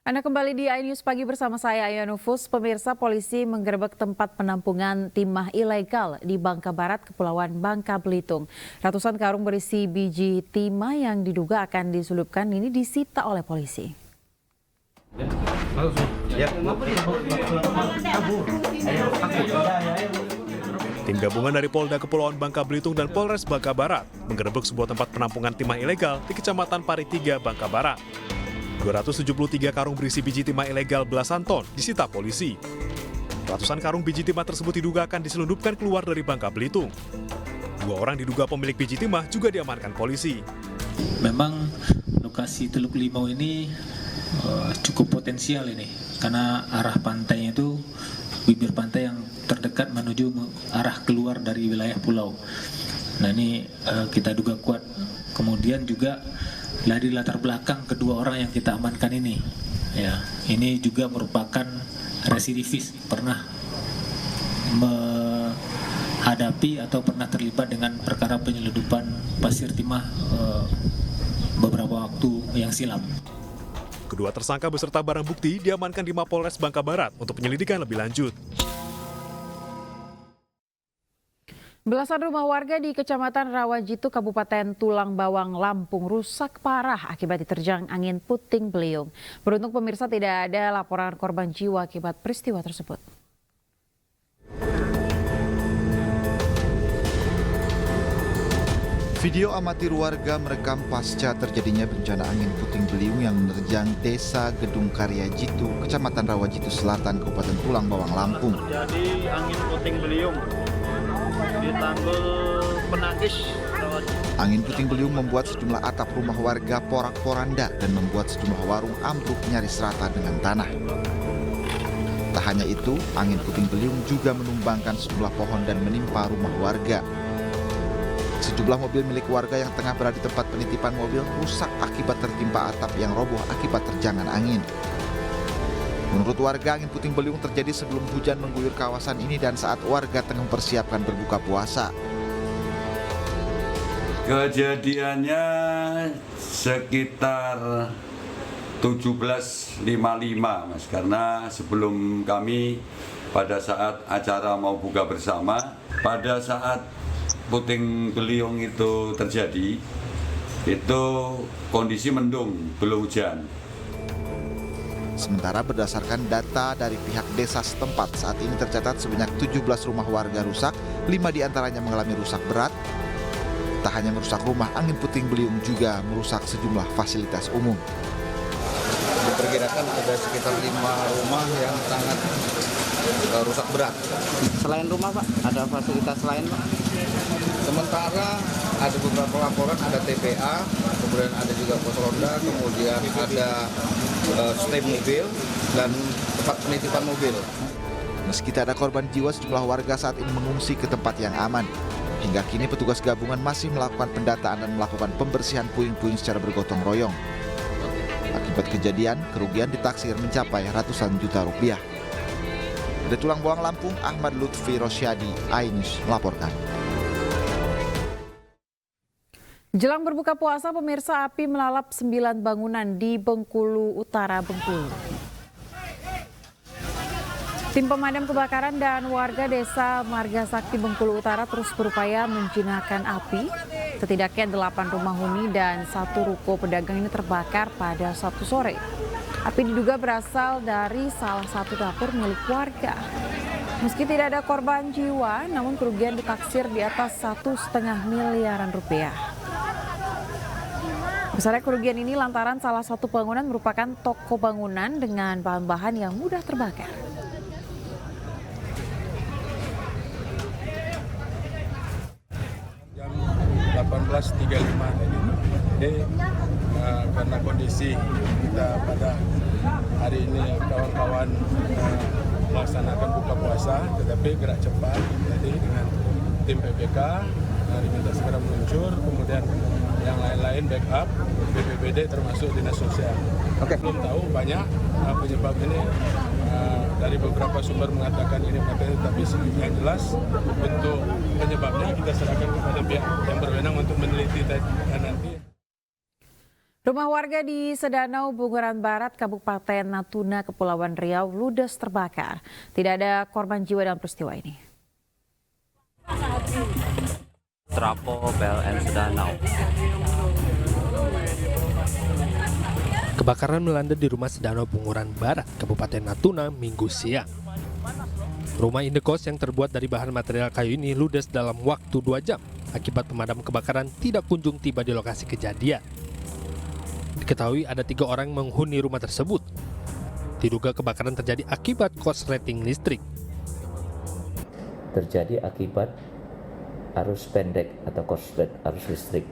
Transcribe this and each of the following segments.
Anda kembali di iNews Pagi bersama saya Aya Nufus. Pemirsa, polisi menggerebek tempat penampungan timah ilegal di Bangka Barat, Kepulauan Bangka Belitung. Ratusan karung berisi biji timah yang diduga akan diselundupkan ini disita oleh polisi. Tim gabungan dari Polda Kepulauan Bangka Belitung dan Polres Bangka Barat menggerebek sebuah tempat penampungan timah ilegal di Kecamatan Paritiga, Bangka Barat. 273 karung berisi biji timah ilegal belasan ton disita polisi. Ratusan karung biji timah tersebut diduga akan diselundupkan keluar dari Bangka Belitung. 2 orang diduga pemilik biji timah juga diamankan polisi. Memang lokasi Teluk Limau ini cukup potensial ini, karena arah pantainya itu bibir pantai yang terdekat menuju arah keluar dari wilayah pulau. Nah ini kita duga kuat. Kemudian juga dari latar belakang kedua orang yang kita amankan ini, ya, ini juga merupakan residivis, pernah menghadapi atau pernah terlibat dengan perkara penyelundupan pasir timah beberapa waktu yang silam. Kedua tersangka beserta barang bukti diamankan di Mapolres Bangka Barat untuk penyelidikan lebih lanjut. Belasan rumah warga di Kecamatan Rawajitu, Kabupaten Tulang Bawang, Lampung rusak parah akibat diterjang angin puting beliung. Beruntung pemirsa tidak ada laporan korban jiwa akibat peristiwa tersebut. Video amatir warga merekam pasca terjadinya bencana angin puting beliung yang menerjang Desa Gedung Karya Jitu, Kecamatan Rawajitu Selatan, Kabupaten Tulang Bawang, Lampung. Jadi angin puting beliung di Tanggul Penangkis. Angin puting beliung membuat sejumlah atap rumah warga porak-poranda dan membuat sejumlah warung ambruk nyaris rata dengan tanah. Tak hanya itu, angin puting beliung juga menumbangkan sejumlah pohon dan menimpa rumah warga. Sejumlah mobil milik warga yang tengah berada di tempat penitipan mobil rusak akibat tertimpa atap yang roboh akibat terjangan angin. Menurut warga, angin puting beliung terjadi sebelum hujan mengguyur kawasan ini dan saat warga tengah mempersiapkan berbuka puasa. Kejadiannya sekitar 17.55 Mas, karena sebelum kami pada saat acara mau buka bersama, pada saat puting beliung itu terjadi, itu kondisi mendung, belum hujan. Sementara berdasarkan data dari pihak desa setempat, saat ini tercatat sebanyak 17 rumah warga rusak, 5 diantaranya mengalami rusak berat. Tak hanya merusak rumah, angin puting beliung juga merusak sejumlah fasilitas umum. Diperkirakan ada sekitar 5 rumah yang sangat rusak berat. Selain rumah Pak, ada fasilitas lain Pak? Sementara ada beberapa laporan, ada TPA, kemudian ada juga pos ronda, kemudian ada stay mobil dan tempat penitipan mobil. Meski tak ada korban jiwa, sejumlah warga saat ini mengungsi ke tempat yang aman. Hingga kini petugas gabungan masih melakukan pendataan dan melakukan pembersihan puing-puing secara bergotong royong. Akibat kejadian, kerugian ditaksir mencapai ratusan juta rupiah. Dari Tulang Bawang, Lampung, Ahmad Lutfi Rosyadi, iNews melaporkan. Jelang berbuka puasa, pemirsa, api melalap 9 bangunan di Bengkulu Utara, Bengkulu. Tim pemadam kebakaran dan warga desa Marga Sakti Bengkulu Utara terus berupaya menjinakkan api. Setidaknya 8 rumah huni dan 1 ruko pedagang ini terbakar pada Sabtu sore. Api diduga berasal dari salah satu dapur milik warga. Meski tidak ada korban jiwa, namun kerugian ditaksir di atas 1,5 miliaran rupiah. Besarnya kerugian ini lantaran salah satu bangunan merupakan toko bangunan dengan bahan-bahan yang mudah terbakar. Jam 18.35 tadi. Jadi karena kondisi kita pada hari ini kawan-kawan melaksanakan buka puasa, tetapi gerak cepat tadi dengan tim PPK diminta segera meluncur, kemudian yang lain-lain backup, BPBD termasuk Dinas Sosial. Belum tahu banyak penyebab ini, dari beberapa sumber mengatakan ini materi, tapi yang jelas untuk penyebabnya kita serahkan kepada pihak yang berwenang untuk meneliti nanti. Rumah warga di Sedanau, Bunguran Barat, Kabupaten Natuna, Kepulauan Riau ludes terbakar. Tidak ada korban jiwa dalam peristiwa ini. Trapo PLN Sedanau. Kebakaran melanda di rumah Sedanau Bunguran Barat, Kabupaten Natuna, Minggu siang. Rumah indekos yang terbuat dari bahan material kayu ini ludes dalam waktu 2 jam. Akibat pemadam kebakaran tidak kunjung tiba di lokasi kejadian. Diketahui ada 3 orang menghuni rumah tersebut. Diduga kebakaran terjadi akibat korsleting listrik. Terjadi akibat arus pendek atau korslet arus listrik.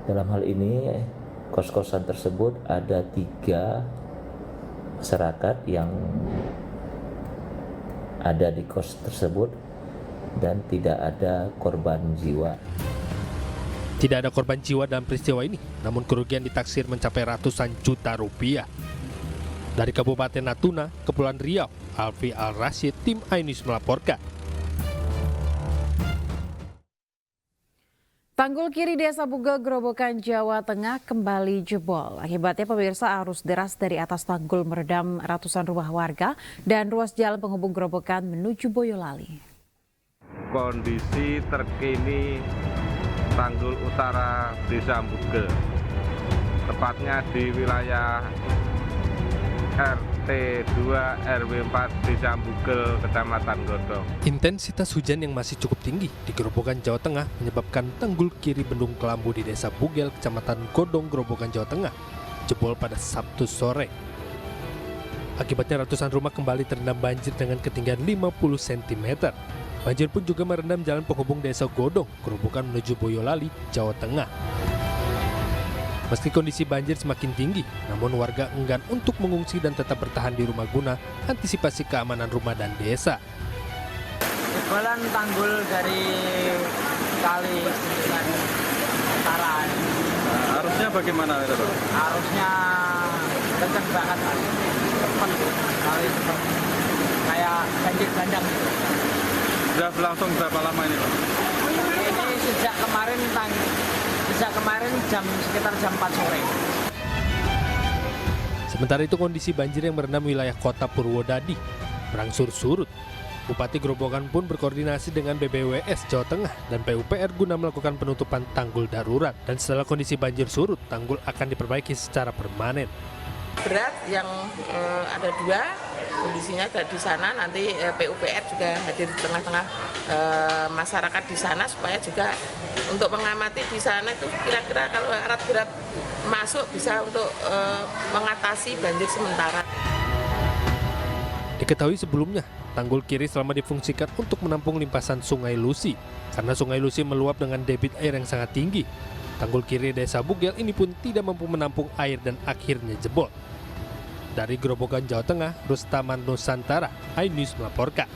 Dalam hal ini kos-kosan tersebut ada 3 masyarakat yang ada di kos tersebut dan tidak ada korban jiwa. Tidak ada korban jiwa dalam peristiwa ini, namun kerugian ditaksir mencapai ratusan juta rupiah. Dari Kabupaten Natuna, Kepulauan Riau, Alfi Al-Rashid, tim iNews melaporkan. Tanggul kiri Desa Bugel, Grobogan, Jawa Tengah kembali jebol. Akibatnya pemirsa, arus deras dari atas tanggul meredam ratusan rumah warga dan ruas jalan penghubung Grobogan menuju Boyolali. Kondisi terkini Tanggul Utara Desa Bugel, tepatnya di wilayah RT 2 RW 4 Desa Bugel, Kecamatan Godong. Intensitas hujan yang masih cukup tinggi di Grobogan, Jawa Tengah menyebabkan tanggul kiri Bendung Kelambu di Desa Bugel, Kecamatan Godong, Grobogan, Jawa Tengah jebol pada Sabtu sore. Akibatnya ratusan rumah kembali terendam banjir dengan ketinggian 50 cm. Banjir pun juga merendam jalan penghubung Desa Godong, Grobogan menuju Boyolali, Jawa Tengah. Meski kondisi banjir semakin tinggi, namun warga enggan untuk mengungsi dan tetap bertahan di rumah guna antisipasi keamanan rumah dan desa. Jebolan tanggul dari kali Utara. Arusnya bagaimana itu, Pak? Arusnya kencang banget, Pak. Cepat, kali cepat. Kayak banjir bandang. Sudah berlangsung berapa lama ini, Pak? Ini sejak kemarin sekitar jam 4 sore. Sementara itu kondisi banjir yang merendam wilayah kota Purwodadi berangsur surut. Bupati Grobogan pun berkoordinasi dengan BPWS Jawa Tengah dan PUPR guna melakukan penutupan tanggul darurat. Dan setelah kondisi banjir surut, tanggul akan diperbaiki secara permanen. Berat yang ada 2, kondisinya ada di sana, nanti PUPR juga hadir di tengah-tengah masyarakat di sana supaya juga untuk mengamati di sana itu kira-kira kalau alat berat masuk bisa untuk mengatasi banjir sementara. Diketahui sebelumnya, tanggul kiri selama difungsikan untuk menampung limpasan Sungai Lusi. Karena Sungai Lusi meluap dengan debit air yang sangat tinggi, tanggul kiri Desa Bugel ini pun tidak mampu menampung air dan akhirnya jebol. Dari Grobogan, Jawa Tengah, Rustaman Nusantara, iNews melaporkan.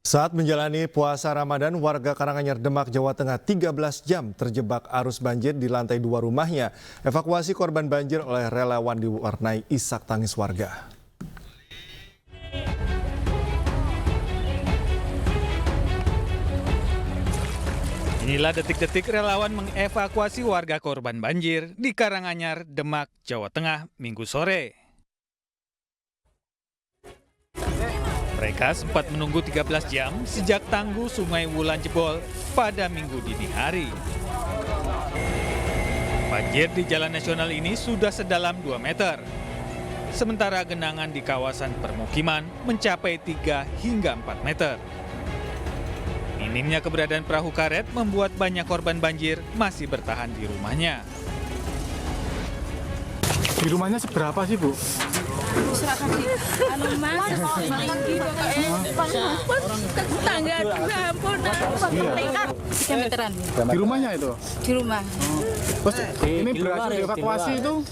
Saat menjalani puasa Ramadan, warga Karanganyar, Demak, Jawa Tengah 13 jam terjebak arus banjir di lantai 2 rumahnya. Evakuasi korban banjir oleh relawan diwarnai isak tangis warga. Inilah detik-detik relawan mengevakuasi warga korban banjir di Karanganyar, Demak, Jawa Tengah, Minggu sore. Mereka sempat menunggu 13 jam sejak tanggul Sungai Wulan jebol pada Minggu dini hari. Banjir di Jalan Nasional ini sudah sedalam 2 meter. Sementara genangan di kawasan permukiman mencapai 3 hingga 4 meter. Minimnya keberadaan perahu karet membuat banyak korban banjir masih bertahan di rumahnya. Di rumahnya seberapa sih, Bu? Di rumahnya itu? Di rumah. Terus ini berhasil dievakuasi itu?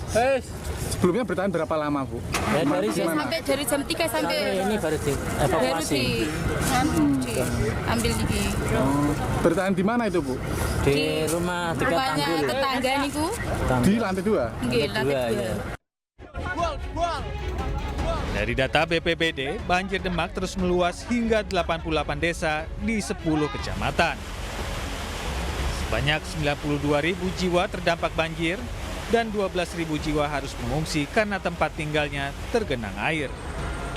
Sebelumnya bertahan berapa lama, Bu? Dari jam 3 sampai ini baru dievakuasi. Ambil lagi. Bertahan di mana itu, Bu? Di rumah dekat tanggul. Tetangga niku. Di lantai 2? Nggih, lantai 2. Dari data BPBD, banjir Demak terus meluas hingga 88 desa di 10 kecamatan. Sebanyak 92.000 jiwa terdampak banjir dan 12.000 jiwa harus mengungsi karena tempat tinggalnya tergenang air.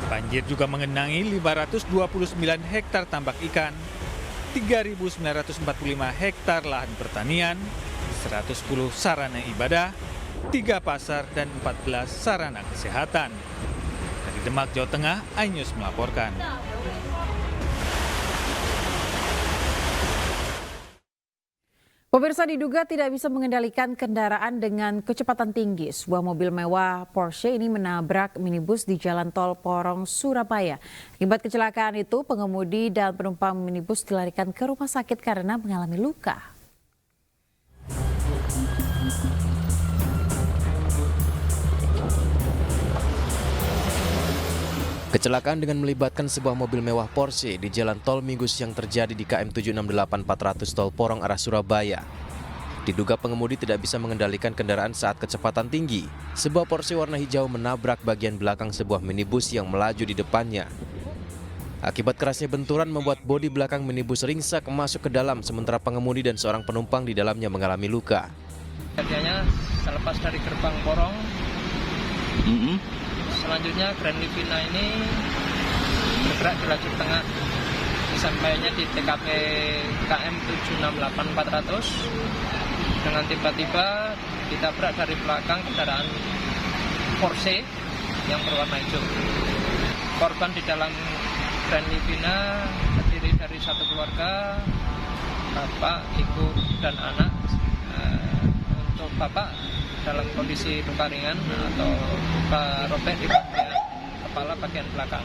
Banjir juga mengenangi 529 hektar tambak ikan, 3.945 hektar lahan pertanian, 110 sarana ibadah, 3 pasar, dan 14 sarana kesehatan. Dari Demak, Jawa Tengah, iNews melaporkan. Pemirsa, diduga tidak bisa mengendalikan kendaraan dengan kecepatan tinggi. Sebuah mobil mewah Porsche ini menabrak minibus di Jalan Tol Porong, Surabaya. Akibat kecelakaan itu, pengemudi dan penumpang minibus dilarikan ke rumah sakit karena mengalami luka. Kecelakaan dengan melibatkan sebuah mobil mewah Porsche di Jalan Tol Minggu siang terjadi di KM 768400 Tol Porong arah Surabaya. Diduga pengemudi tidak bisa mengendalikan kendaraan saat kecepatan tinggi. Sebuah Porsche warna hijau menabrak bagian belakang sebuah minibus yang melaju di depannya. Akibat kerasnya benturan membuat bodi belakang minibus ringsek masuk ke dalam, sementara pengemudi dan seorang penumpang di dalamnya mengalami luka. Kejadiannya selepas dari gerbang Porong. Selanjutnya Grand Livina ini bergerak di lajur tengah. Disampaikannya di TKP KM 768400 dengan tiba-tiba ditabrak dari belakang kendaraan Porsche yang berwarna hijau. Korban di dalam Grand Livina terdiri dari satu keluarga, bapak, ibu, dan anak. Untuk bapak dalam kondisi luka ringan atau luka robek di bagian kepala bagian belakang.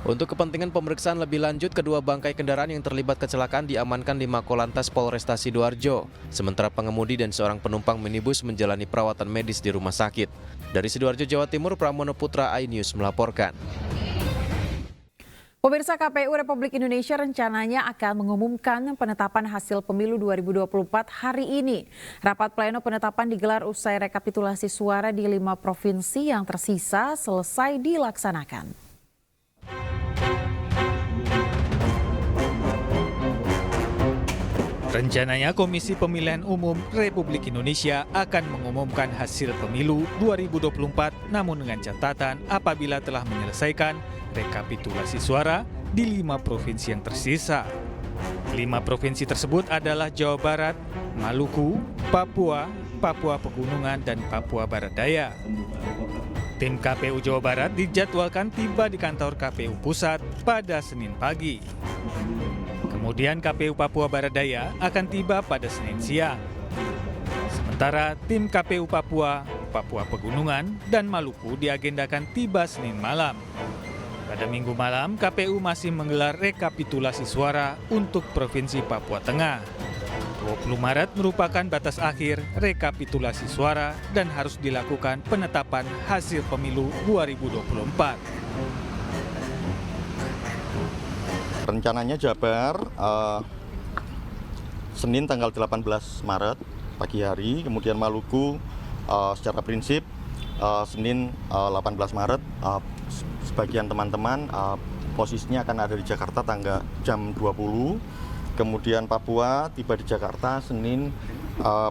Untuk kepentingan pemeriksaan lebih lanjut, kedua bangkai kendaraan yang terlibat kecelakaan diamankan di Makolantas Polresta Sidoarjo. Sementara pengemudi dan seorang penumpang minibus menjalani perawatan medis di rumah sakit. Dari Sidoarjo, Jawa Timur, Pramono Putra, iNews melaporkan. Pemirsa, KPU Republik Indonesia rencananya akan mengumumkan penetapan hasil pemilu 2024 hari ini. Rapat pleno penetapan digelar usai rekapitulasi suara di 5 provinsi yang tersisa selesai dilaksanakan. Rencananya Komisi Pemilihan Umum Republik Indonesia akan mengumumkan hasil pemilu 2024, namun dengan catatan apabila telah menyelesaikan rekapitulasi suara di 5 provinsi yang tersisa. 5 provinsi tersebut adalah Jawa Barat, Maluku, Papua, Papua Pegunungan, dan Papua Barat Daya. Tim KPU Jawa Barat dijadwalkan tiba di kantor KPU Pusat pada Senin pagi. Kemudian KPU Papua Barat Daya akan tiba pada Senin siang. Sementara tim KPU Papua, Papua Pegunungan, dan Maluku diagendakan tiba Senin malam. Pada Minggu malam, KPU masih menggelar rekapitulasi suara untuk Provinsi Papua Tengah. 20 Maret merupakan batas akhir rekapitulasi suara dan harus dilakukan penetapan hasil pemilu 2024. Rencananya Jabar Senin tanggal 18 Maret pagi hari, kemudian Maluku secara prinsip Senin 18 Maret. Sebagian teman-teman posisinya akan ada di Jakarta jam 20. Kemudian Papua tiba di Jakarta Senin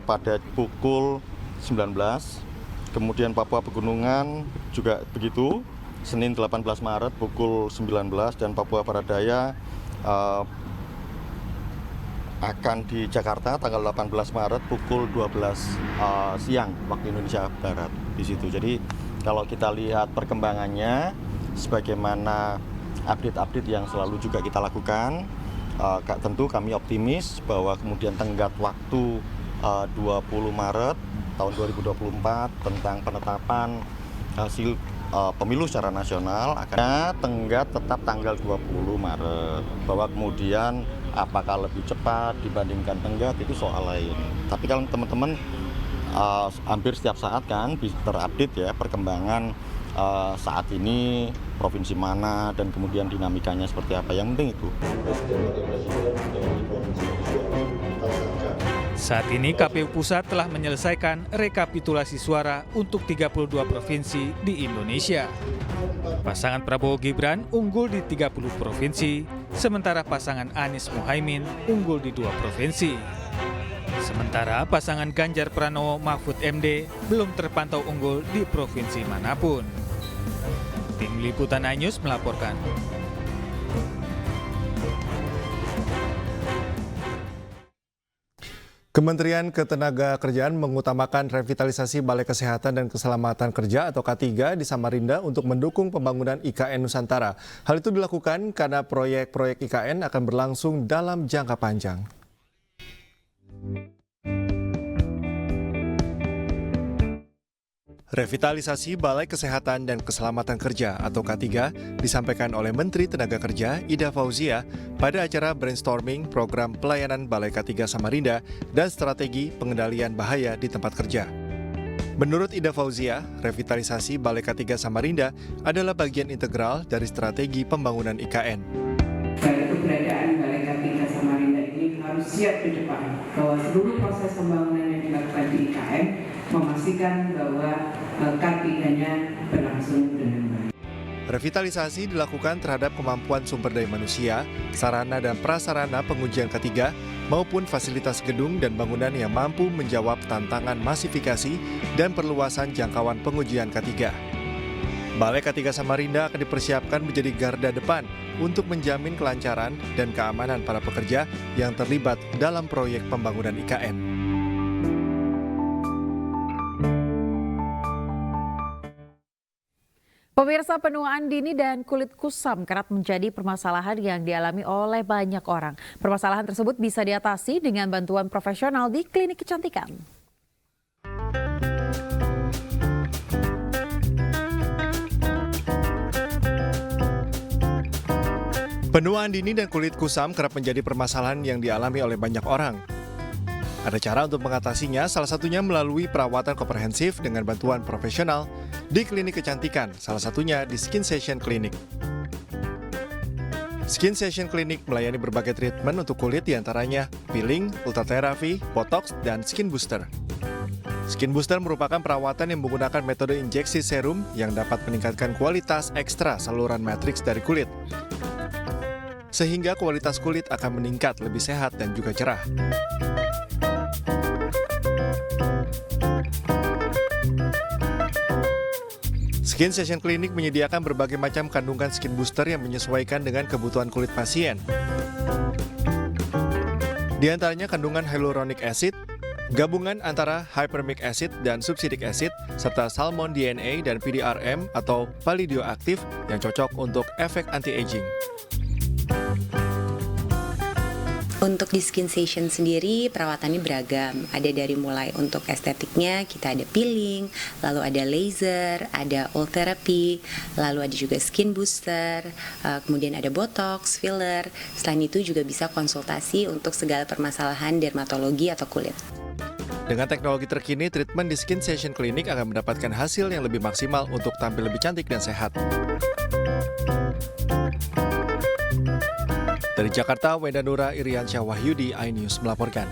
pada pukul 19. Kemudian Papua Pegunungan juga begitu, Senin 18 Maret pukul 19, dan Papua Barat Daya akan di Jakarta tanggal 18 Maret pukul 12 siang waktu Indonesia Barat di situ. Jadi kalau kita lihat perkembangannya, sebagaimana update-update yang selalu juga kita lakukan, tentu kami optimis bahwa kemudian tenggat waktu 20 Maret tahun 2024 tentang penetapan hasil pemilu secara nasional akan tenggat tetap tanggal 20 Maret. Bahwa kemudian apakah lebih cepat dibandingkan tenggat itu soal lain. Tapi kalau teman-teman hampir setiap saat kan terupdate ya perkembangan saat ini provinsi mana dan kemudian dinamikanya seperti apa, yang penting itu. Saat ini KPU Pusat telah menyelesaikan rekapitulasi suara untuk 32 provinsi di Indonesia. Pasangan Prabowo Gibran unggul di 30 provinsi, sementara pasangan Anies Muhaimin unggul di 2 provinsi. Sementara pasangan Ganjar Pranowo Mahfud MD belum terpantau unggul di provinsi manapun. Tim Liputan iNews melaporkan. Kementerian Ketenagakerjaan mengutamakan revitalisasi Balai Kesehatan dan Keselamatan Kerja atau K3 di Samarinda untuk mendukung pembangunan IKN Nusantara. Hal itu dilakukan karena proyek-proyek IKN akan berlangsung dalam jangka panjang. Revitalisasi Balai Kesehatan dan Keselamatan Kerja atau K3 disampaikan oleh Menteri Tenaga Kerja Ida Fauzia pada acara brainstorming program pelayanan Balai K3 Samarinda dan strategi pengendalian bahaya di tempat kerja. Menurut Ida Fauzia, revitalisasi Balai K3 Samarinda adalah bagian integral dari strategi pembangunan IKN. Keberadaan Balai K3 Samarinda ini harus siap ke depan bahwa seluruh proses pembangunan yang dilakukan di IKN memastikan bahwa K3-nya berlangsung dengan baik. Revitalisasi dilakukan terhadap kemampuan sumber daya manusia, sarana dan prasarana pengujian K3, maupun fasilitas gedung dan bangunan yang mampu menjawab tantangan masifikasi dan perluasan jangkauan pengujian K3. Balai K3 Samarinda akan dipersiapkan menjadi garda depan untuk menjamin kelancaran dan keamanan para pekerja yang terlibat dalam proyek pembangunan IKN. Pemirsa, penuaan dini dan kulit kusam kerap menjadi permasalahan yang dialami oleh banyak orang. Permasalahan tersebut bisa diatasi dengan bantuan profesional di klinik kecantikan. Penuaan dini dan kulit kusam kerap menjadi permasalahan yang dialami oleh banyak orang. Ada cara untuk mengatasinya, salah satunya melalui perawatan komprehensif dengan bantuan profesional di klinik kecantikan, salah satunya di Skin Session Clinic. Skin Session Clinic melayani berbagai treatment untuk kulit, diantaranya peeling, ultraterapi, botox, dan skin booster. Skin booster merupakan perawatan yang menggunakan metode injeksi serum yang dapat meningkatkan kualitas ekstra saluran matriks dari kulit, sehingga kualitas kulit akan meningkat lebih sehat dan juga cerah. Skin Session Clinic menyediakan berbagai macam kandungan skin booster yang menyesuaikan dengan kebutuhan kulit pasien. Di antaranya kandungan hyaluronic acid, gabungan antara hypermic acid dan succinylcholine acid, serta salmon DNA dan PDRM atau palidioaktif yang cocok untuk efek anti-aging. Untuk di Skin Session sendiri perawatannya beragam, ada dari mulai untuk estetiknya kita ada peeling, lalu ada laser, ada oil therapy, lalu ada juga skin booster, kemudian ada botox, filler. Selain itu juga bisa konsultasi untuk segala permasalahan dermatologi atau kulit. Dengan teknologi terkini, treatment di Skin Session Clinic akan mendapatkan hasil yang lebih maksimal untuk tampil lebih cantik dan sehat. Dari Jakarta, Wenda Nura Iriansyah Wahyudi, iNews melaporkan.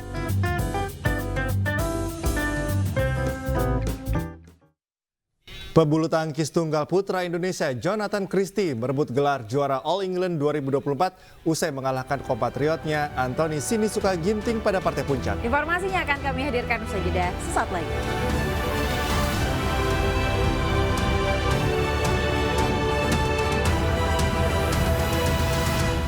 Pebulu tangkis tunggal putra Indonesia Jonathan Christie merebut gelar juara All England 2024 usai mengalahkan kompatriotnya Anthony Sinisuka Ginting pada partai puncak. Informasinya akan kami hadirkan usai jeda sesaat lagi.